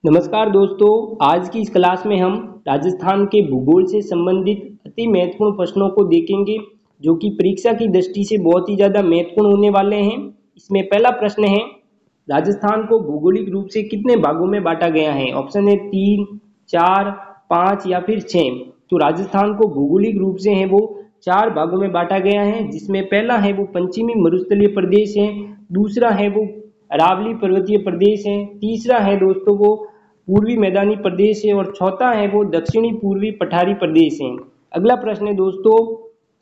नमस्कार दोस्तों। आज की इस क्लास में हम राजस्थान के भूगोल से संबंधित अति महत्वपूर्ण प्रश्नों को देखेंगे जो कि परीक्षा की दृष्टि से बहुत ही ज़्यादा महत्वपूर्ण होने वाले हैं। इसमें पहला प्रश्न है, राजस्थान को भौगोलिक रूप से कितने भागों में बांटा गया है? ऑप्शन है 3, 4, 5 या फिर 6। तो राजस्थान को भौगोलिक रूप से है वो 4 भागों में बांटा गया है, जिसमें पहला है वो पश्चिमी मरुस्थलीय प्रदेश है, दूसरा है वो अरावली पर्वतीय प्रदेश है, तीसरा है दोस्तों वो पूर्वी मैदानी प्रदेश है और चौथा है वो दक्षिणी पूर्वी पठारी प्रदेश है। अगला प्रश्न है दोस्तों,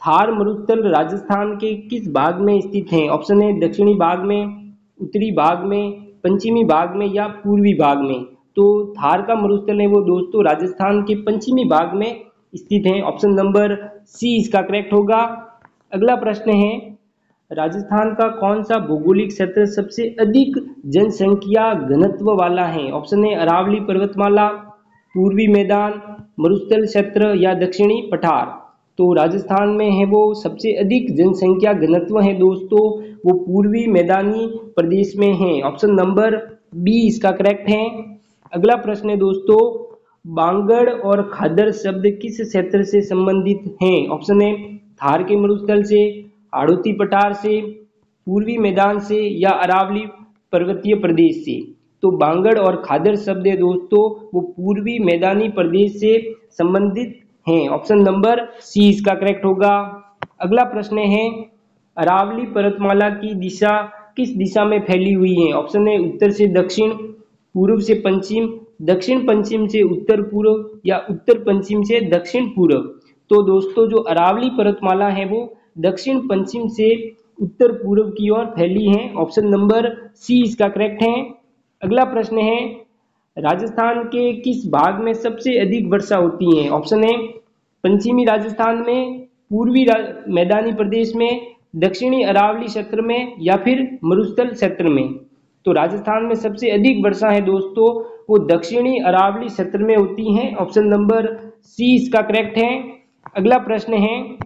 थार मरुस्थल राजस्थान के किस भाग में स्थित है? ऑप्शन है दक्षिणी भाग में, उत्तरी भाग में, पश्चिमी भाग में या पूर्वी भाग में। तो थार का मरुस्थल है वो दोस्तों राजस्थान के पश्चिमी भाग में स्थित है। ऑप्शन नंबर सी इसका करेक्ट होगा। अगला प्रश्न है, राजस्थान का कौन सा भौगोलिक क्षेत्र सबसे अधिक जनसंख्या घनत्व वाला है? ऑप्शन है अरावली पर्वतमाला, पूर्वी मैदान, मरुस्थल क्षेत्र या दक्षिणी पठार। तो राजस्थान में है वो सबसे अधिक जनसंख्या घनत्व है दोस्तों, वो पूर्वी मैदानी प्रदेश में है। ऑप्शन नंबर बी इसका करेक्ट है। अगला प्रश्न है दोस्तों, बांगड़ और खादर शब्द किस क्षेत्र से संबंधित हैं? ऑप्शन है थार के मरुस्थल से, हाड़ौती पठार से, पूर्वी मैदान से या अरावली पर्वतीय प्रदेश से। तो बांगड़ और खादर शब्द है दोस्तों वो पूर्वी मैदानी प्रदेश से संबंधित हैं। ऑप्शन नंबर सी इसका करेक्ट होगा। अगला प्रश्न है, अरावली पर्वतमाला की दिशा किस दिशा में फैली हुई है? ऑप्शन है उत्तर से दक्षिण, पूर्व से पश्चिम, दक्षिण पश्चिम से उत्तर पूर्व या उत्तर पश्चिम से दक्षिण पूर्व। तो दोस्तों जो अरावली पर्वतमाला है वो दक्षिण पश्चिम से उत्तर पूर्व की ओर फैली है। ऑप्शन नंबर सी इसका करेक्ट है। अगला प्रश्न है, राजस्थान के किस भाग में सबसे अधिक वर्षा होती है? ऑप्शन है पश्चिमी राजस्थान में, पूर्वी मैदानी प्रदेश में, दक्षिणी अरावली क्षेत्र में या फिर मरुस्थल क्षेत्र में। तो राजस्थान में सबसे अधिक वर्षा है दोस्तों वो दक्षिणी अरावली क्षेत्र में होती है। ऑप्शन नंबर सी इसका करेक्ट है। अगला प्रश्न है,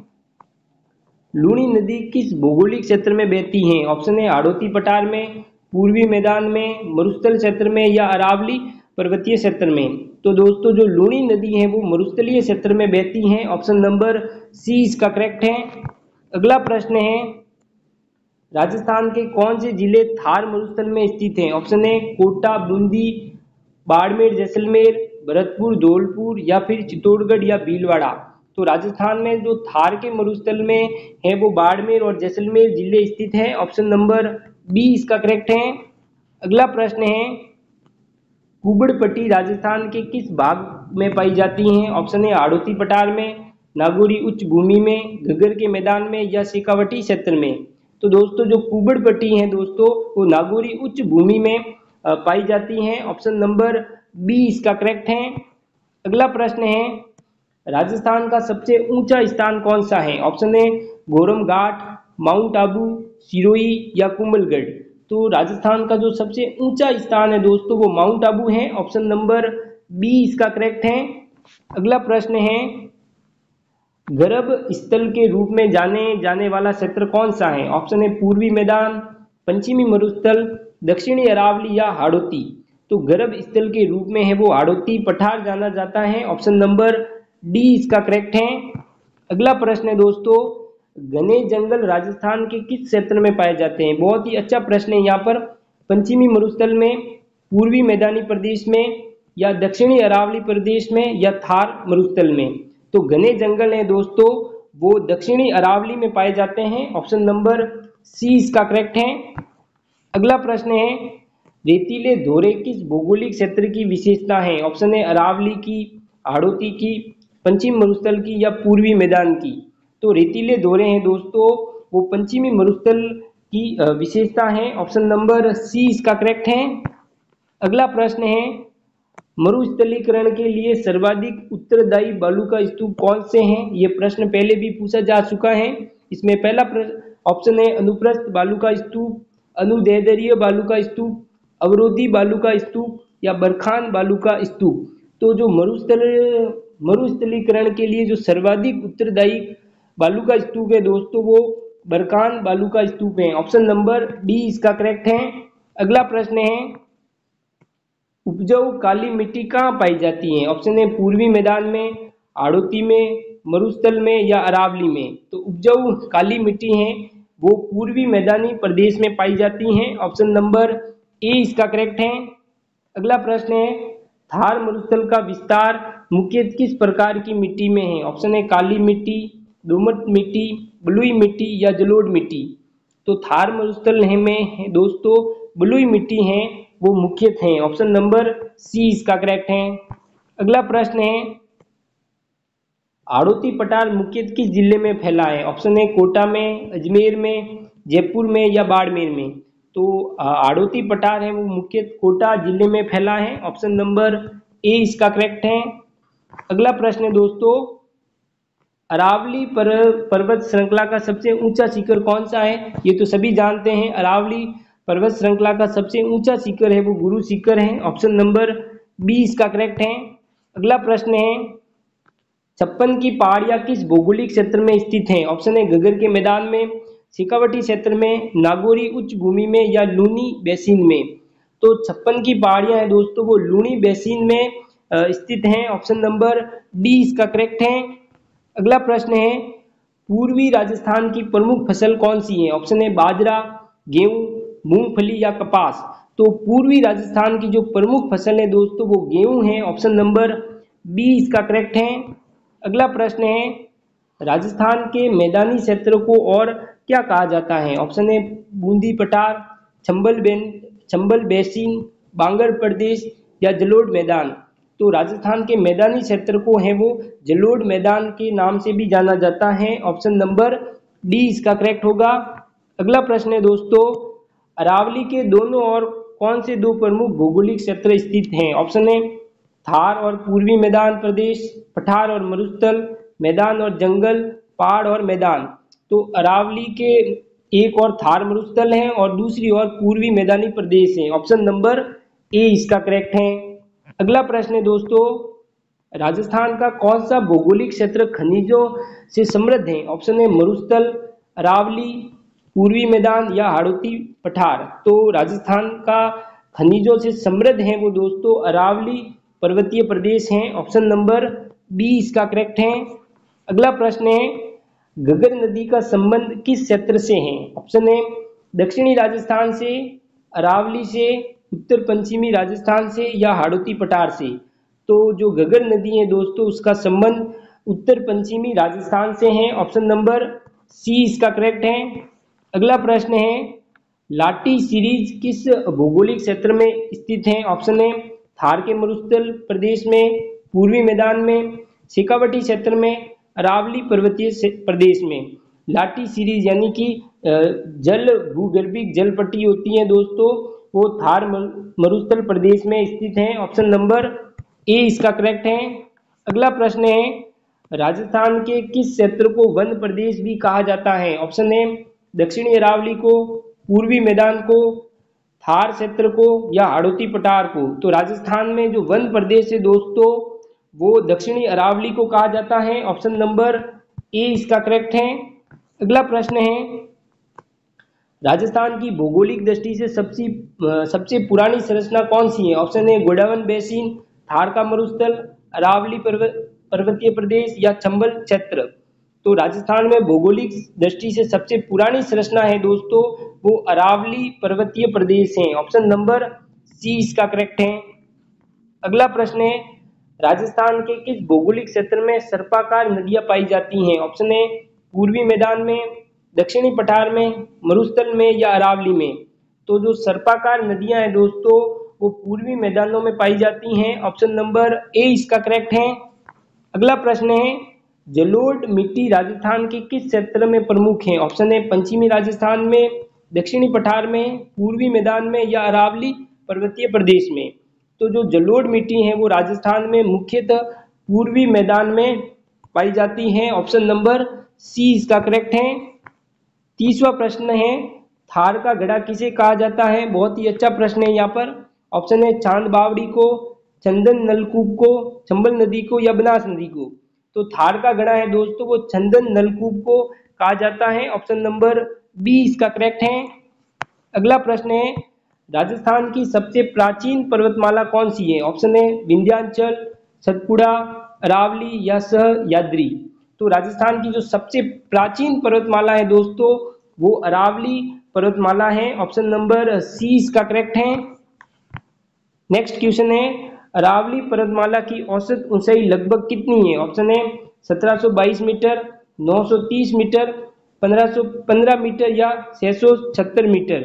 लूणी नदी किस भौगोलिक क्षेत्र में बहती है? ऑप्शन है हाड़ौती पठार में, पूर्वी मैदान में, मरुस्थल क्षेत्र में या अरावली पर्वतीय क्षेत्र में। तो दोस्तों जो लूणी नदी है वो मरुस्थलीय क्षेत्र में बहती है। ऑप्शन नंबर सी इसका करेक्ट है। अगला प्रश्न है, राजस्थान के कौन से जिले थार मरुस्थल में स्थित हैं? ऑप्शन है कोटा, बूंदी, बाड़मेर, जैसलमेर, भरतपुर, धौलपुर या फिर चित्तौड़गढ़ या भीलवाड़ा। तो राजस्थान में जो थार के मरुस्थल में है वो बाड़मेर और जैसलमेर जिले स्थित है। ऑप्शन नंबर बी इसका करेक्ट है। अगला प्रश्न है, कुबड़पट्टी राजस्थान के किस भाग में पाई जाती हैं? ऑप्शन है हाड़ौती पठार में, नागौरी उच्च भूमि में, घग्गर के मैदान में या शेखावटी क्षेत्र में। तो दोस्तों जो कुबड़पट्टी है दोस्तों वो नागौरी उच्च भूमि में पाई जाती हैं। ऑप्शन नंबर बी इसका करेक्ट है। अगला प्रश्न है, राजस्थान का सबसे ऊंचा स्थान कौन सा है? ऑप्शन है गोरम घाट, माउंट आबू, सिरोही या कुंभलगढ़। तो राजस्थान का जो सबसे ऊंचा स्थान है दोस्तों वो माउंट आबू है। ऑप्शन नंबर बी इसका करेक्ट है। अगला प्रश्न है, गर्भ स्थल के रूप में जाने जाने वाला क्षेत्र कौन सा है? ऑप्शन है पूर्वी मैदान, पश्चिमी मरुस्थल, दक्षिणी अरावली या हाड़ौती। तो गर्भ स्थल के रूप में है वो हाड़ौती पठार जाना जाता है। ऑप्शन नंबर डी इसका करेक्ट है। अगला प्रश्न है दोस्तों, घने जंगल राजस्थान के किस क्षेत्र में पाए जाते हैं? बहुत ही अच्छा प्रश्न है यहाँ पर। पश्चिमी मरुस्थल में, पूर्वी मैदानी प्रदेश में या दक्षिणी अरावली प्रदेश में या थार मरुस्थल में। तो घने जंगल है दोस्तों वो दक्षिणी अरावली में पाए जाते हैं। ऑप्शन नंबर सी इसका करेक्ट है। अगला प्रश्न है, रेतीले धोरे किस भौगोलिक क्षेत्र की विशेषता है? ऑप्शन है अरावली की, हाड़ौती की, पश्चिम मरुस्थल की या पूर्वी मैदान की। तो रेतीले धोरे हैं दोस्तों वो पश्चिमी मरुस्थल की विशेषता है। ऑप्शन नंबर सी इसका करेक्ट है। अगला प्रश्न है, मरुस्थलीकरण के लिए सर्वाधिक उत्तरदायी बालू का स्तूप कौन से हैं? ये प्रश्न पहले भी पूछा जा चुका है। इसमें पहला ऑप्शन है अनुप्रस्थ बालू का स्तूप, अनुदैर्ध्य बालू का स्तूप, अवरोधी बालू का स्तूप या बरखान बालू का स्तूप। तो जो मरुस्थलीकरण के लिए जो सर्वाधिक उत्तरदायी बालू का स्तूप है दोस्तों वो बरकान बालू का स्तूप है। ऑप्शन नंबर डी इसका करेक्ट है। अगला प्रश्न है, उपजाऊ काली मिट्टी कहाँ पाई जाती है? ऑप्शन ए पूर्वी मैदान में, हाड़ौती में, मरुस्थल में या अरावली में। तो उपजाऊ काली मिट्टी है वो पूर्वी मैदानी प्रदेश में पाई जाती हैं। ऑप्शन नंबर ए इसका करेक्ट है। अगला प्रश्न है, थार मरुस्थल का विस्तार मुख्यतः किस प्रकार की मिट्टी में है? ऑप्शन है काली मिट्टी, दोमट मिट्टी, बलुई मिट्टी या जलोढ़ मिट्टी। तो थार मरुस्थल में है दोस्तों बलुई मिट्टी है वो मुख्यतः है। ऑप्शन नंबर सी इसका करेक्ट है। अगला प्रश्न है, हाड़ौती पठार मुख्यतः किस जिले में फैला है? ऑप्शन है कोटा में, अजमेर में, जयपुर में या बाड़मेर में। तो हाड़ौती पठार है वो मुख्यतः कोटा जिले में फैला है। ऑप्शन नंबर ए इसका करेक्ट है। अगला प्रश्न है दोस्तों, अरावली पर्वत श्रृंखला का सबसे ऊंचा शिखर कौन सा है? ये तो सभी जानते हैं, अरावली पर्वत श्रृंखला का सबसे ऊंचा शिखर है वो गुरु शिखर है। ऑप्शन नंबर बी इसका करेक्ट है। अगला प्रश्न है, 56 की पहाड़ियां किस भौगोलिक क्षेत्र में स्थित हैं? ऑप्शन है गगर के मैदान में, शेखावटी क्षेत्र में, नागौरी उच्च भूमि में या लूनी बेसिन में। तो 56 की पहाड़ियां हैं दोस्तों वो लूनी बेसिन में स्थित हैं। ऑप्शन नंबर डी इसका करेक्ट है। अगला प्रश्न है, पूर्वी राजस्थान की प्रमुख फसल कौन सी है? ऑप्शन है बाजरा, गेहूं, मूंगफली या कपास। तो पूर्वी राजस्थान की जो प्रमुख फसल है दोस्तों वो गेहूं है। ऑप्शन नंबर बी इसका करेक्ट है। अगला प्रश्न है, राजस्थान के मैदानी क्षेत्र को और क्या कहा जाता है? ऑप्शन है बूंदी पठार, चंबल बेसिन, बांगर प्रदेश या जलोढ़ मैदान। तो राजस्थान के मैदानी क्षेत्र को है वो जलोढ़ मैदान के नाम से भी जाना जाता है। ऑप्शन नंबर डी इसका करेक्ट होगा। अगला प्रश्न है दोस्तों, अरावली के दोनों ओर कौन से दो प्रमुख भौगोलिक क्षेत्र स्थित हैं? ऑप्शन है थार और पूर्वी मैदान प्रदेश, पठार और मरुस्थल, मैदान और जंगल, पहाड़ और मैदान। तो अरावली के एक और थार मरुस्थल है और दूसरी ओर पूर्वी मैदानी प्रदेश है। ऑप्शन नंबर ए इसका करेक्ट है। अगला प्रश्न है दोस्तों, राजस्थान का कौन सा भौगोलिक क्षेत्र खनिजों से समृद्ध है? ऑप्शन है मरुस्थल, अरावली, पूर्वी मैदान या हाड़ौती पठार। तो राजस्थान का खनिजों से समृद्ध है वो दोस्तों अरावली पर्वतीय प्रदेश हैं। ऑप्शन नंबर बी इसका करेक्ट है। अगला प्रश्न है, घग्गर नदी का संबंध किस क्षेत्र से है? ऑप्शन है दक्षिणी राजस्थान से, अरावली से, उत्तर पश्चिमी राजस्थान से या हाड़ौती पठार से। तो जो घग्गर नदी है दोस्तों उसका संबंध उत्तर पश्चिमी राजस्थान से है। ऑप्शन नंबर सी इसका करेक्ट है। अगला प्रश्न है, लाटी सीरीज किस भौगोलिक क्षेत्र में स्थित है? ऑप्शन है थार के मरुस्थल प्रदेश में, पूर्वी मैदान में, शेखावटी क्षेत्र में, अरावली पर्वतीय प्रदेश में। लाटी सीरीज यानी कि जल भूगर्भिक जल पट्टी होती है दोस्तों वो थार मरुस्थल प्रदेश में स्थित है। ऑप्शन नंबर ए इसका करेक्ट है। अगला प्रश्न है, राजस्थान के किस क्षेत्र को वन प्रदेश भी कहा जाता है? ऑप्शन है दक्षिणी अरावली को, पूर्वी मैदान को, थार क्षेत्र को या हाड़ौती पठार को। तो राजस्थान में जो वन प्रदेश है दोस्तों वो दक्षिणी अरावली को कहा जाता है। ऑप्शन नंबर ए इसका करेक्ट है। अगला प्रश्न है, राजस्थान की भौगोलिक दृष्टि से सबसे पुरानी संरचना कौन सी है? ऑप्शन है गोडावन बेसिन, थार का मरुस्थल, अरावली पर्वतीय प्रदेश या चंबल क्षेत्र। तो राजस्थान में भौगोलिक दृष्टि से सबसे पुरानी संरचना है दोस्तों वो अरावली पर्वतीय प्रदेश है। ऑप्शन नंबर सी इसका करेक्ट है। अगला प्रश्न है, राजस्थान के किस भौगोलिक क्षेत्र में सर्पाकार नदियां पाई जाती हैं? ऑप्शन है पूर्वी मैदान में, दक्षिणी पठार में, मरुस्थल में या अरावली में। तो जो सर्पाकार नदियां हैं दोस्तों वो पूर्वी मैदानों में पाई जाती हैं। ऑप्शन नंबर ए इसका करेक्ट है। अगला प्रश्न है, जलोढ़ मिट्टी राजस्थान के किस क्षेत्र में प्रमुख है? ऑप्शन है पश्चिमी राजस्थान में, दक्षिणी पठार में, पूर्वी मैदान में या अरावली पर्वतीय प्रदेश में। तो जो जलोढ़ मिट्टी है वो राजस्थान में मुख्यतः पूर्वी मैदान में पाई जाती है। ऑप्शन नंबर सी इसका करेक्ट है। 30वां प्रश्न है, थार का गढ़ा किसे कहा जाता है? बहुत ही अच्छा प्रश्न है यहाँ पर। ऑप्शन है चांद बावड़ी को, चंदन नलकूप को, चंबल नदी को या बनास नदी को। तो थार का गढ़ा है दोस्तों वो चंदन नलकूप को कहा जाता है। ऑप्शन नंबर बी इसका करेक्ट है। अगला प्रश्न है, राजस्थान की सबसे प्राचीन पर्वतमाला कौन सी है? ऑप्शन है विंध्याचल, सतपुड़ा, अरावली या सह्याद्री। तो राजस्थान की जो सबसे प्राचीन पर्वतमाला है दोस्तों वो अरावली पर्वतमाला है। ऑप्शन नंबर सी इसका करेक्ट है। नेक्स्ट क्वेश्चन है अरावली पर्वतमाला की औसत ऊंचाई लगभग कितनी है? ऑप्शन है 1722 मीटर, 930 मीटर, 1515 मीटर या 676 मीटर।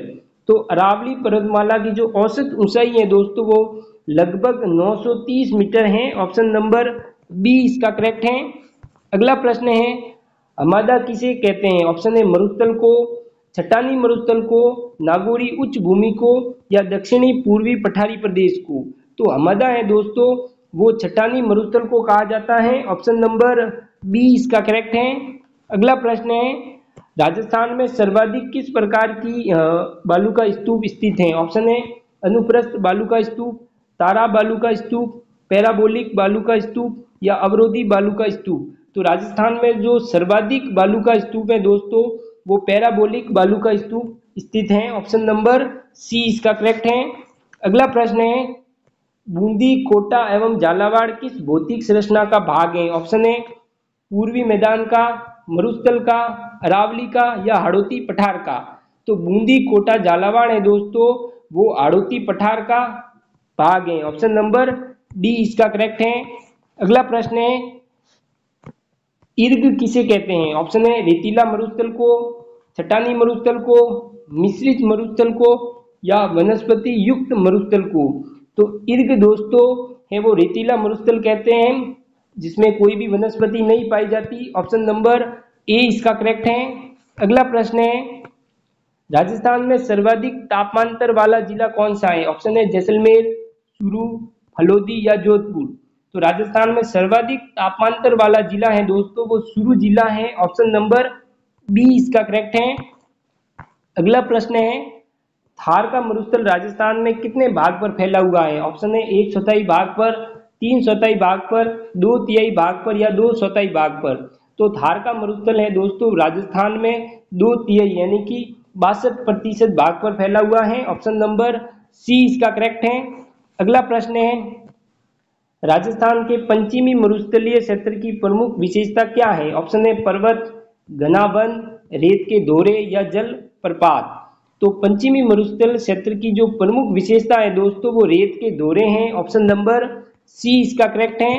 तो अरावली पर्वतमाला की जो औसत ऊंचाई है दोस्तों वो लगभग 930 मीटर है। ऑप्शन नंबर बी इसका करेक्ट है। अगला प्रश्न है हमादा किसे कहते हैं? ऑप्शन है मरुस्थल को, चट्टानी मरुस्थल को, नागौरी उच्च भूमि को या दक्षिणी पूर्वी पठारी प्रदेश को। तो हमादा है दोस्तों वो चट्टानी मरुस्थल को कहा जाता है। ऑप्शन नंबर बी इसका करेक्ट है। अगला प्रश्न है राजस्थान में सर्वाधिक किस प्रकार की बालू का स्तूप स्थित है? ऑप्शन है अनुप्रस्थ बालू का स्तूप, तारा बालू का स्तूप, पैराबोलिक बालू का स्तूप या अवरोधी बालू का स्तूप। तो राजस्थान में जो सर्वाधिक बालू का स्तूप है दोस्तों वो पैराबोलिक बालू का स्तूप स्थित है। ऑप्शन नंबर सी इसका करेक्ट है। अगला प्रश्न है बूंदी, कोटा एवं झालावाड़ किस भौतिक संरचना का भाग है? ऑप्शन है पूर्वी मैदान का, मरुस्थल का, अरावली का या हाड़ौती पठार का। तो बूंदी, कोटा, झालावाड़ है दोस्तों वो हाड़ौती पठार का भाग है। ऑप्शन नंबर डी इसका करेक्ट है। अगला प्रश्न है इर्ग किसे कहते हैं? ऑप्शन है रेतीला मरुस्थल को, चट्टानी मरुस्थल को, मिश्रित मरुस्थल को या वनस्पति युक्त मरुस्थल को। तो इर्ग दोस्तों है वो रेतीला मरुस्थल कहते हैं जिसमें कोई भी वनस्पति नहीं पाई जाती। ऑप्शन नंबर ए इसका करेक्ट है। अगला प्रश्न है राजस्थान में सर्वाधिक तापमांतर वाला जिला कौन सा है? ऑप्शन है जैसलमेर, चूरू, फलोदी या जोधपुर। तो राजस्थान में सर्वाधिक तापमांतर वाला जिला है दोस्तों वो चूरू जिला है। ऑप्शन नंबर बी इसका करेक्ट है। अगला प्रश्न है थार का मरुस्थल राजस्थान में कितने भाग पर फैला हुआ है? ऑप्शन है 1/4 भाग पर, 3/4 भाग पर, 2/3 भाग पर या 2/4 भाग पर। तो थार का मरुस्थल है दोस्तों राजस्थान में 2/3 यानी कि 62% भाग पर फैला हुआ है। ऑप्शन नंबर सी इसका करेक्ट है। अगला प्रश्न है राजस्थान के पश्चिमी मरुस्थलीय क्षेत्र की प्रमुख विशेषता क्या है? ऑप्शन है पर्वत, घना वन, रेत के दौरे या जल प्रपात। तो पश्चिमी मरुस्थल क्षेत्र की जो प्रमुख विशेषता है दोस्तों वो रेत के दौरे हैं। ऑप्शन नंबर सी इसका करेक्ट है।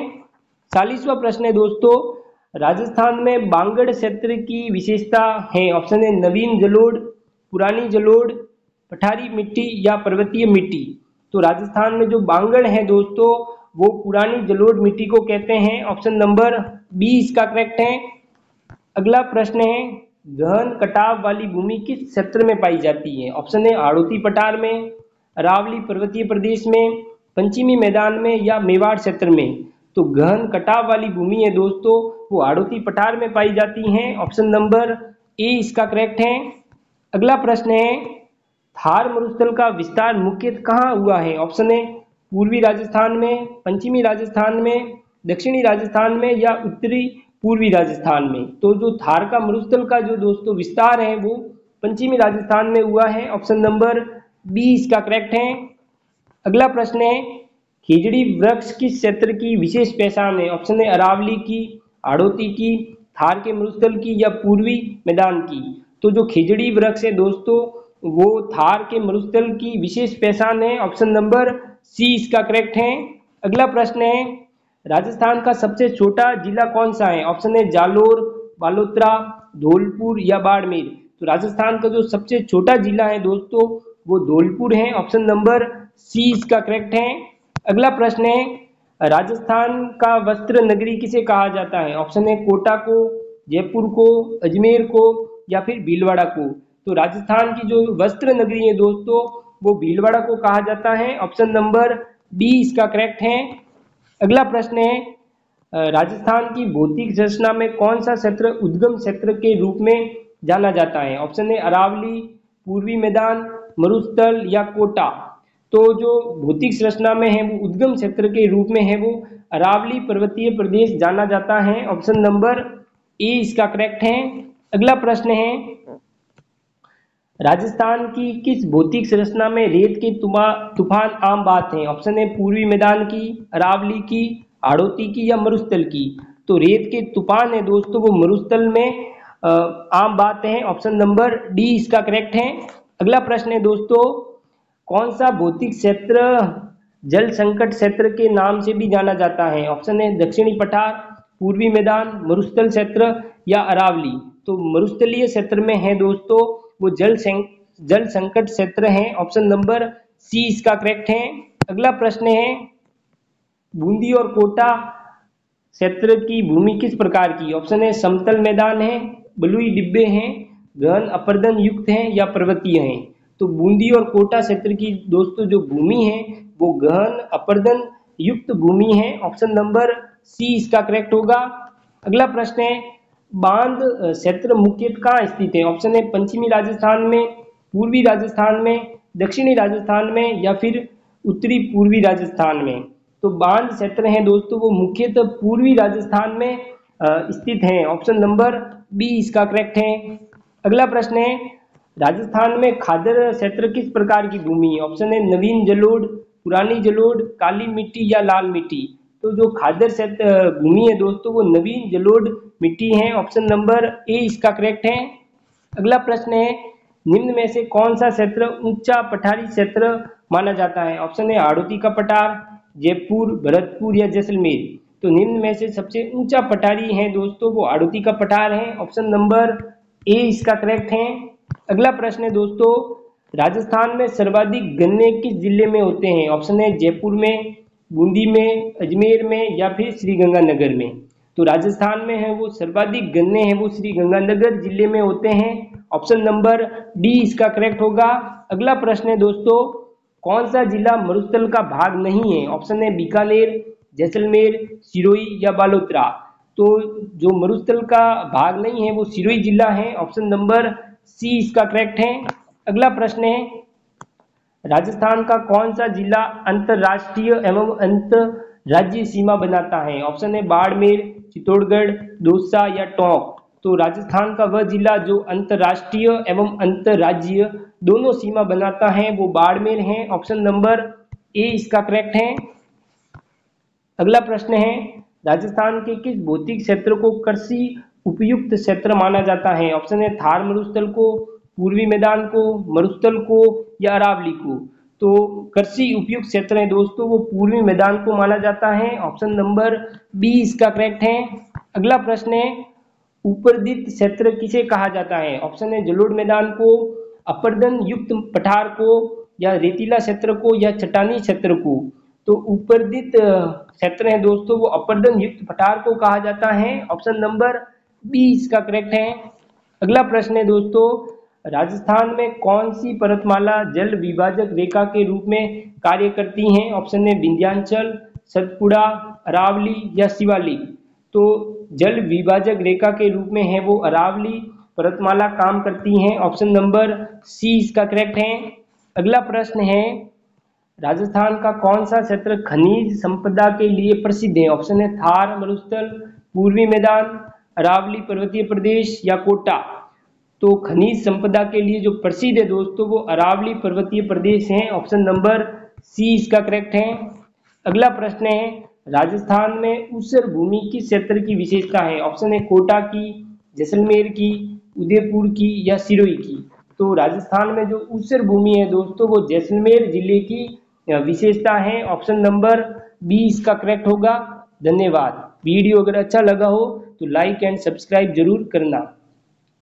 40वां प्रश्न है दोस्तों राजस्थान में बांगड़ क्षेत्र की विशेषता है। ऑप्शन है नवीन जलोढ़, पुरानी जलोढ़, पठारी मिट्टी या पर्वतीय मिट्टी। तो राजस्थान में जो बांगड़ है दोस्तों वो पुरानी जलोढ़ मिट्टी को कहते हैं। ऑप्शन नंबर बी इसका करेक्ट है। अगला प्रश्न है गहन कटाव वाली भूमि किस क्षेत्र में पाई जाती है? ऑप्शन है हाड़ौती पठार में, अरावली पर्वतीय प्रदेश में, पश्चिमी मैदान में या मेवाड़ क्षेत्र में। तो गहन कटाव वाली भूमि है दोस्तों वो हाड़ौती पठार में पाई जाती है। ऑप्शन नंबर ए इसका करेक्ट है। अगला प्रश्न है थार मरुस्थल का विस्तार मुख्यतः कहाँ हुआ है? ऑप्शन है पूर्वी राजस्थान में, पश्चिमी राजस्थान में, दक्षिणी राजस्थान में या उत्तरी पूर्वी राजस्थान में। तो जो थार का मरुस्थल का जो दोस्तों विस्तार है वो पश्चिमी राजस्थान में हुआ है। ऑप्शन नंबर बी इसका करेक्ट है। अगला प्रश्न है खिजड़ी वृक्ष किस क्षेत्र की विशेष पहचान है? ऑप्शन है अरावली की, हाड़ौती की, थार के मरुस्थल की या पूर्वी मैदान की। तो जो खिजड़ी वृक्ष है दोस्तों वो थार के मरुस्थल की विशेष पहचान है। ऑप्शन नंबर सी इसका करेक्ट है। अगला प्रश्न है राजस्थान का सबसे छोटा जिला कौन सा है? ऑप्शन है जालोर, बालोतरा, धौलपुर या बाड़मेर। तो राजस्थान का जो सबसे छोटा जिला है दोस्तों वो धौलपुर है। ऑप्शन नंबर सी इसका करेक्ट है। अगला प्रश्न है राजस्थान का वस्त्र नगरी किसे कहा जाता है? ऑप्शन है कोटा को, जयपुर को, अजमेर को या फिर भीलवाड़ा को। तो राजस्थान की जो वस्त्र नगरी है दोस्तों वो भीलवाड़ा को कहा जाता है। ऑप्शन नंबर डी इसका करेक्ट है। अगला प्रश्न है राजस्थान की भौतिक संरचना में कौन सा क्षेत्र उद्गम क्षेत्र के रूप में जाना जाता है? ऑप्शन है अरावली, पूर्वी मैदान, मरुस्थल या कोटा। तो जो भौतिक संरचना में है वो उद्गम क्षेत्र के रूप में है वो अरावली पर्वतीय प्रदेश जाना जाता है। ऑप्शन नंबर ए इसका करेक्ट है। अगला प्रश्न है राजस्थान की किस भौतिक संरचना में रेत के तूफान आम बात है? ऑप्शन है पूर्वी मैदान की, अरावली की, हाड़ौती की या मरुस्थल की। तो रेत के तूफान है दोस्तों वो मरुस्थल में आम बात है। ऑप्शन नंबर डी इसका करेक्ट है। अगला प्रश्न है दोस्तों, कौन सा भौतिक क्षेत्र जल संकट क्षेत्र के नाम से भी जाना जाता है? ऑप्शन है दक्षिणी पठार, पूर्वी मैदान, मरुस्थल क्षेत्र या अरावली। तो मरुस्थलीय क्षेत्र में है दोस्तों वो जल संकट क्षेत्र है। ऑप्शन नंबर सी इसका करेक्ट है। अगला प्रश्न है, बूंदी और कोटा क्षेत्र की भूमि किस प्रकार की? ऑप्शन है समतल मैदान है, बलुई डिब्बे हैं, गहन अपर्दन युक्त हैं या पर्वतीय हैं। तो बूंदी और कोटा क्षेत्र की दोस्तों जो भूमि है वो गहन अपर्दन युक्त भूमि है। ऑप्शन नंबर सी इसका करेक्ट होगा। अगला प्रश्न है, बांध क्षेत्र मुख्यतः कहाँ स्थित है? ऑप्शन है पश्चिमी राजस्थान में, पूर्वी राजस्थान में, दक्षिणी राजस्थान में या फिर उत्तरी पूर्वी राजस्थान में। तो बांध क्षेत्र है दोस्तों वो मुख्यतः पूर्वी राजस्थान में स्थित है। ऑप्शन नंबर बी इसका करेक्ट है। अगला प्रश्न है, राजस्थान में खादर क्षेत्र किस प्रकार की भूमि है? ऑप्शन है नवीन जलोढ़, पुरानी जलोढ़, काली मिट्टी या लाल मिट्टी। तो जो खादर क्षेत्र भूमि है दोस्तों वो नवीन जलोढ़ मिट्टी है। ऑप्शन नंबर ए इसका करेक्ट है। अगला प्रश्न है, निम्न में से कौन सा क्षेत्र ऊंचा पठारी क्षेत्र माना जाता है? ऑप्शन है हाड़ौती का पठार, जयपुर, भरतपुर या जैसलमेर। तो निम्न में से सबसे ऊंचा पठारी है दोस्तों वो हाड़ौती का पठार है। ऑप्शन नंबर ए इसका करेक्ट है। अगला प्रश्न है दोस्तों, राजस्थान में सर्वाधिक गन्ने किस जिले में होते हैं? ऑप्शन है जयपुर में, बूंदी में, अजमेर में या फिर श्रीगंगानगर में। तो राजस्थान में है वो सर्वाधिक गन्ने हैं वो श्रीगंगानगर जिले में होते हैं। ऑप्शन नंबर डी इसका करेक्ट होगा। अगला प्रश्न है दोस्तों, कौन सा जिला मरुस्थल का भाग नहीं है? ऑप्शन है बीकानेर, जैसलमेर, सिरोही या बालोतरा। तो जो मरुस्थल का भाग नहीं है वो सिरोही जिला है। ऑप्शन नंबर सी इसका करेक्ट है। अगला प्रश्न है, राजस्थान का कौन सा जिला अंतरराष्ट्रीय एवं अंतरराज्यीय सीमा बनाता है? ऑप्शन है बाड़मेर, चित्तौड़गढ़, दौसा या टोंक। तो राजस्थान का वह जिला जो अंतरराष्ट्रीय एवं अंतरराज्यीय दोनों सीमा बनाता है वो बाड़मेर है। ऑप्शन नंबर ए इसका करेक्ट है। अगला प्रश्न है, राजस्थान के किस भौतिक क्षेत्र को कृषि उपयुक्त क्षेत्र माना जाता है? ऑप्शन है थार मरुस्थल को, पूर्वी मैदान को, मरुस्थल को या अरावली को। तो कृषि उपयुक्त क्षेत्र है दोस्तों वो पूर्वी मैदान को माना जाता है। ऑप्शन नंबर बी इसका करेक्ट है। अगला प्रश्न है, उपरदित क्षेत्र किसे कहा जाता है? ऑप्शन है जलोढ़ मैदान को, अपर्दन युक्त पठार को या रेतीला क्षेत्र को या चट्टानी क्षेत्र को। तो उपरदित क्षेत्र है दोस्तों वो अपर्दन युक्त पठार को कहा जाता है। ऑप्शन नंबर बी इसका करेक्ट है। अगला प्रश्न है दोस्तों, राजस्थान में कौन सी पर्वतमाला जल विभाजक रेखा के रूप में कार्य करती हैं? ऑप्शन है विंध्याचल, सतपुड़ा, अरावली या शिवालिक। तो जल विभाजक रेखा के रूप में है वो अरावली पर्वतमाला काम करती हैं। ऑप्शन नंबर सी इसका करेक्ट है। अगला प्रश्न है, राजस्थान का कौन सा क्षेत्र खनिज संपदा के लिए प्रसिद्ध है? ऑप्शन है थार मरुस्थल, पूर्वी मैदान, अरावली पर्वतीय प्रदेश या कोटा। तो खनिज संपदा के लिए जो प्रसिद्ध है दोस्तों वो अरावली पर्वतीय प्रदेश है। ऑप्शन नंबर सी इसका करेक्ट है। अगला प्रश्न है, राजस्थान में ऊसर भूमि किस क्षेत्र की विशेषता है? ऑप्शन है कोटा की, जैसलमेर की, उदयपुर की या सिरोही की। तो राजस्थान में जो ऊसर भूमि है दोस्तों वो जैसलमेर जिले की विशेषता है। ऑप्शन नंबर बी इसका करेक्ट होगा। धन्यवाद। वीडियो अगर अच्छा लगा हो तो लाइक एंड सब्सक्राइब जरूर करना।